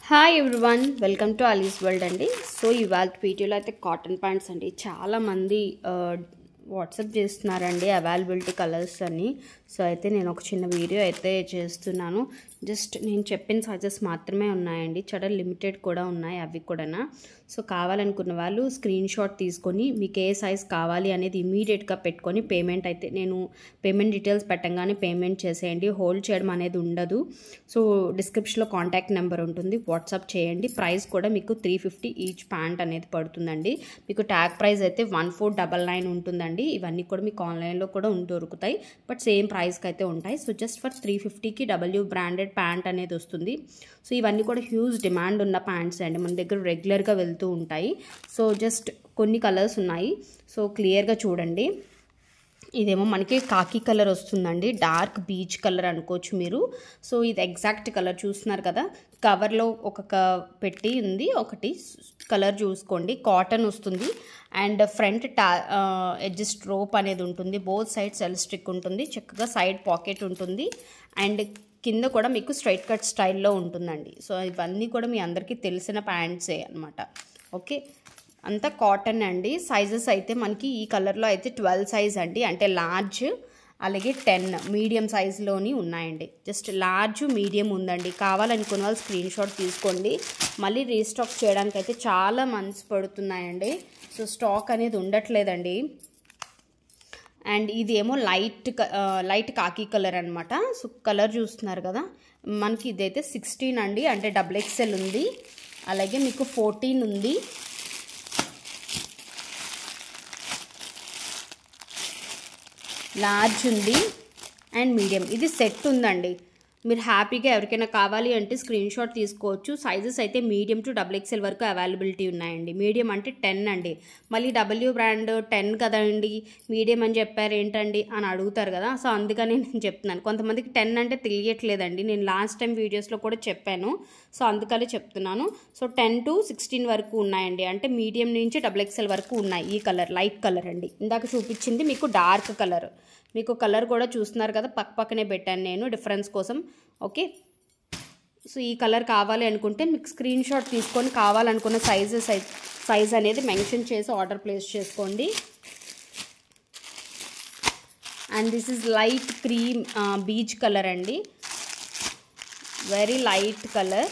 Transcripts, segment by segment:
Hi everyone, welcome to Ali's world అండి. So ఇవాళ వీడియోలో అయితే కాటన్ ప్యాంట్స్ అండి. చాలామంది వాట్సాప్ చేస్తున్నారండి అవైలబిలిటీ కలర్స్ అని. సో అయితే నేను ఒక చిన్న వీడియో అయితే చేస్తున్నాను. జస్ట్ నేను చెప్పిన సైజెస్ మాత్రమే ఉన్నాయండి, చాలా లిమిటెడ్ కూడా ఉన్నాయి అవి కూడా. సో కావాలనుకున్న వాళ్ళు స్క్రీన్ షాట్ తీసుకొని మీకు ఏ సైజ్ కావాలి అనేది ఇమీడియట్గా పెట్టుకొని పేమెంట్ అయితే నేను పేమెంట్ డీటెయిల్స్ పెట్టంగానే పేమెంట్ చేసేయండి. హోల్డ్ చేయడం అనేది ఉండదు. సో డిస్క్రిప్షన్లో కాంటాక్ట్ నెంబర్ ఉంటుంది, వాట్సాప్ చేయండి. ప్రైస్ కూడా మీకు 350 ఈచ్ ప్యాంట్ అనేది పడుతుందండి. మీకు ట్యాగ్ ప్రైస్ అయితే 1499 ఉంటుందండి. ఇవన్నీ కూడా మీకు ఆన్లైన్లో కూడా దొరుకుతాయి, బట్ సేమ్ ప్రైస్కి అయితే ఉంటాయి. సో జస్ట్ ఫర్ 350కి డబ్ల్యూ బ్రాండెడ్ ప్యాంట్ అనేది వస్తుంది. సో ఇవన్నీ కూడా హ్యూజ్ డిమాండ్ ఉన్న ప్యాంట్స్ అండి, మన దగ్గర రెగ్యులర్గా వెళ్తూ ఉంటాయి. సో జస్ట్ కొన్ని కలర్స్ ఉన్నాయి, సో క్లియర్గా చూడండి. ఇదేమో మనకి కాకి కలర్ వస్తుందండి, డార్క్ బీచ్ కలర్ అనుకోవచ్చు మీరు. సో ఇది ఎగ్జాక్ట్ కలర్ చూస్తున్నారు కదా, కవర్లో ఒక పెట్టి ఉంది, ఒకటి కలర్ చూసుకోండి. కాటన్ వస్తుంది అండ్ ఫ్రంట్ ఎడ్జస్ట్ రోప్ అనేది ఉంటుంది, బోత్ సైడ్స్ ఎలాస్టిక్ ఉంటుంది, చక్కగా సైడ్ పాకెట్ ఉంటుంది అండ్ కింద కూడా మీకు స్ట్రైట్ కట్ స్టైల్లో ఉంటుందండి. సో ఇవన్నీ కూడా మీ అందరికీ తెలిసిన ప్యాంట్సే అనమాట. ఓకే, అంతా కాటన్ అండి. సైజెస్ అయితే మనకి ఈ కలర్లో అయితే 12 సైజ్ అండి, అంటే లార్జ్ అలాగే 10 మీడియం సైజులోని ఉన్నాయండి. జస్ట్ లార్జ్ మీడియం ఉందండి. కావాలనుకున్న వాళ్ళు స్క్రీన్ షాట్ తీసుకోండి. మళ్ళీ రీస్టాక్ చేయడానికి అయితే చాలా మంత్స్ పడుతున్నాయండి. సో స్టాక్ అనేది ఉండట్లేదండి. అండ్ ఇది ఏమో లైట్ కాకి కలర్ అనమాట. సో కలర్ చూస్తున్నారు కదా, మనకి ఇదైతే 16 అండి, అంటే XXL ఉంది, అలాగే మీకు 14 ఉంది, లార్జ్ ఉంది అండ్ మీడియం. ఇది సెట్ ఉందండి. మీరు హ్యాపీగా ఎవరికైనా కావాలి అంటే స్క్రీన్ షాట్ తీసుకోవచ్చు. సైజెస్ అయితే మీడియం టు XXL వరకు అవైలబిలిటీ ఉన్నాయండి. మీడియం అంటే 10 అండి. మళ్ళీ డబ్ల్యూ బ్రాండ్ 10 కదండి, మీడియం అని చెప్పారు ఏంటండి అని అడుగుతారు కదా. సో అందుకని నేను చెప్తున్నాను. కొంతమందికి 10 అంటే తెలియట్లేదండి, నేను లాస్ట్ టైం వీడియోస్లో కూడా చెప్పాను. సో అందుకని చెప్తున్నాను. సో 10 to 16 వరకు ఉన్నాయండి, అంటే మీడియం నుంచి XXL వరకు ఉన్నాయి. ఈ కలర్ లైట్ కలర్ అండి, ఇందాక చూపించింది మీకు డార్క్ కలర్. మీకు కలర్ కూడా చూస్తున్నారు కదా, పక్కనే పెట్టాను నేను డిఫరెన్స్ కోసం. ఓకే, సో ఈ కలర్ కావాలి అనుకుంటే మీకు స్క్రీన్ షాట్ తీసుకొని కావాలనుకున్న సైజ్ అనేది మెన్షన్ చేసి ఆర్డర్ ప్లేస్ చేసుకోండి. And this is light cream beige colour అండి, వెరీ లైట్ కలర్.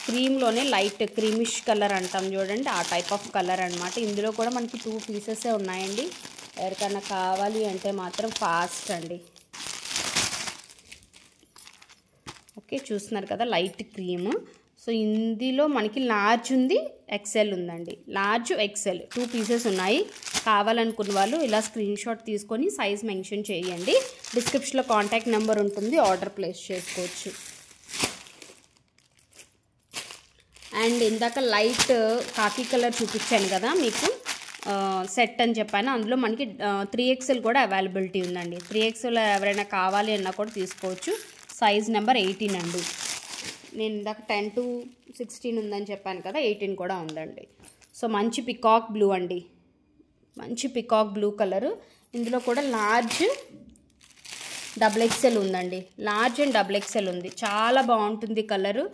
క్రీమ్లోనే లైట్ క్రీమిష్ కలర్ అంటాం చూడండి, ఆ టైప్ ఆఫ్ కలర్ అనమాట. ఇందులో కూడా మనకి 2 పీసెసే ఉన్నాయండి. ఎవరికైనా కావాలి అంటే మాత్రం ఫాస్ట్ అండి. ఓకే, చూస్తున్నారు కదా లైట్ క్రీమ్. సో ఇందులో మనకి లార్జ్ ఉంది, XL ఉందండి. లార్జ్ XL 2 పీసెస్ ఉన్నాయి. కావాలనుకున్న వాళ్ళు ఇలా స్క్రీన్ షాట్ తీసుకొని సైజ్ మెన్షన్ చేయండి. డిస్క్రిప్షన్లో కాంటాక్ట్ నెంబర్ ఉంటుంది, ఆర్డర్ ప్లేస్ చేసుకోవచ్చు. అండ్ ఇందాక లైట్ కాకి కలర్ చూపించాను కదా మీకు, సెట్ అని చెప్పాను. అందులో మనకి 3XL కూడా అవైలబిలిటీ ఉందండి. 3XL ఎవరైనా కావాలి అన్నా కూడా తీసుకోవచ్చు. సైజ్ నెంబర్ 18 అండి. నేను ఇందాక 10 to 16 ఉందని చెప్పాను కదా, 18 కూడా ఉందండి. సో మంచి పికాక్ బ్లూ అండి, మంచి పికాక్ బ్లూ కలరు. ఇందులో కూడా లార్జ్ XXL ఉందండి, లార్జ్ అండ్ XXL ఉంది. చాలా బాగుంటుంది కలరు.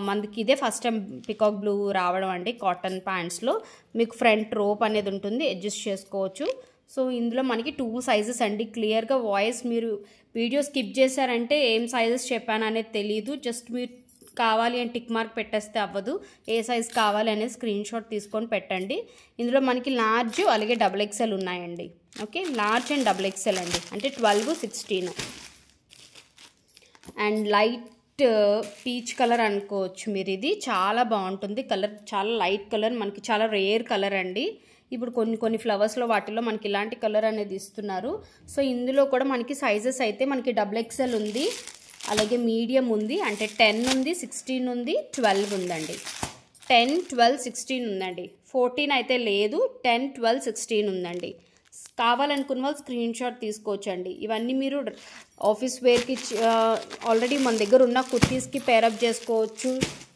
మనకి ఇదే ఫస్ట్ టైం పికాక్ బ్లూ రావడం అండి కాటన్ ప్యాంట్స్లో. మీకు ఫ్రంట్ రోప్ అనేది ఉంటుంది, అడ్జస్ట్ చేసుకోవచ్చు. సో ఇందులో మనకి 2 సైజెస్ అండి. క్లియర్గా వాయిస్ మీరు వీడియో స్కిప్ చేశారంటే ఏం సైజెస్ చెప్పాను అనేది తెలియదు. జస్ట్ మీరు కావాలి అని టిక్ మార్క్ పెట్టేస్తే అవ్వదు. ఏ సైజ్ కావాలి అనేది స్క్రీన్ షాట్ తీసుకొని పెట్టండి. ఇందులో మనకి లార్జ్ అలాగే XXL ఉన్నాయండి. ఓకే, లార్జ్ అండ్ XXL అండి, అంటే 12, 16. అండ్ లైట్ పీచ్ కలర్ అనుకోవచ్చు మీరు. ఇది చాలా బాగుంటుంది కలర్, చాలా లైట్ కలర్, మనకి చాలా రేర్ కలర్ అండి. ఇప్పుడు కొన్ని ఫ్లవర్స్లో వాటిల్లో మనకి ఇలాంటి కలర్ అనేది ఇస్తున్నారు. సో ఇందులో కూడా మనకి సైజెస్ అయితే మనకి XXL ఉంది, అలాగే మీడియం ఉంది, అంటే 10 ఉంది, 16 ఉంది, 12 ఉందండి. 10, 12, 16 ఉందండి. 14 అయితే లేదు, 10, 12, 16 ఉందండి. కావాలనుకున్న వాళ్ళు స్క్రీన్ షాట్ తీసుకోవచ్చండి. ఇవన్నీ మీరు ఆఫీస్ వేర్కి ఆల్రెడీ మన దగ్గర ఉన్న కుర్తీస్కి పేరప్ చేసుకోవచ్చు.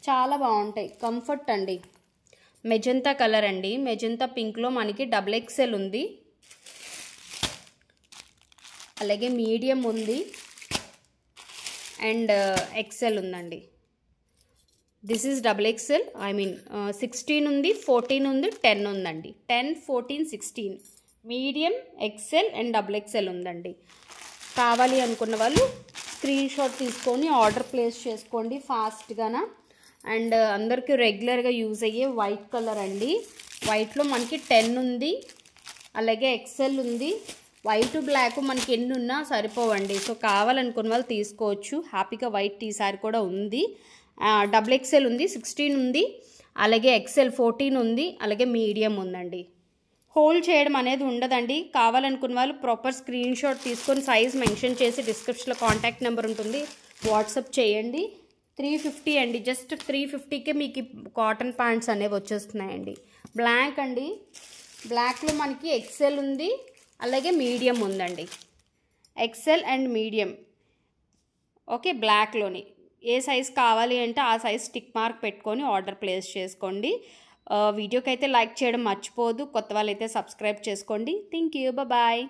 చాలా బాగుంటాయి, కంఫర్ట్ అండి. మెజంతా కలర్ అండి, మెజంతా పింక్లో మనకి XXL ఉంది, అలాగే మీడియం ఉంది అండ్ XL ఉందండి. This is double XL, I mean 16 ఉంది, 14 ఉంది, 10 ఉందండి. 10, 14, 16 medium, XL and double XL ఉందండి. కావాలి అనుకున్న వాళ్ళు స్క్రీన్ షాట్ తీసుకొని ఆర్డర్ ప్లేస్ చేసుకోండి ఫాస్ట్గాన. అండ్ అందరికీ రెగ్యులర్గా యూజ్ అయ్యే వైట్ కలర్ అండి. వైట్లో మనకి 10 ఉంది, అలాగే ఎక్సెల్ ఉంది. వైట్ బ్లాక్ మనకి ఎన్ని ఉన్నా సరిపోవండి. సో కావాలనుకున్న వాళ్ళు తీసుకోవచ్చు హ్యాపీగా. వైట్ ఈసారి కూడా ఉంది. డబుల్ ఎక్సెల్ ఉంది, 16 ఉంది, అలాగే ఎక్సెల్ 14 ఉంది, అలాగే మీడియం ఉందండి. హోల్డ్ చేయడం అనేది ఉండదండి. కావాలనుకున్న వాళ్ళు ప్రాపర్ స్క్రీన్ షాట్ తీసుకొని సైజ్ మెన్షన్ చేసి డిస్క్రిప్షన్లో కాంటాక్ట్ నెంబర్ ఉంటుంది, వాట్సాప్ చేయండి. 350 అండి, జస్ట్ 350కే మీకు కాటన్ ప్యాంట్స్ అనేవి వచ్చేస్తున్నాయండి. బ్లాక్ అండి, బ్లాక్లో మనకి ఎక్సెల్ ఉంది, అలాగే మీడియం ఉందండి. XL and medium okay. బ్లాక్లోని ఏ సైజ్ కావాలి అంటే ఆ సైజ్ టిక్ మార్క్ పెట్టుకొని ఆర్డర్ ప్లేస్ చేసుకోండి. వీడియోకి అయితే లైక్ చేయడం మర్చిపోవద్దు. కొత్త వాళ్ళైతే సబ్స్క్రైబ్ చేసుకోండి. Thank you, bye.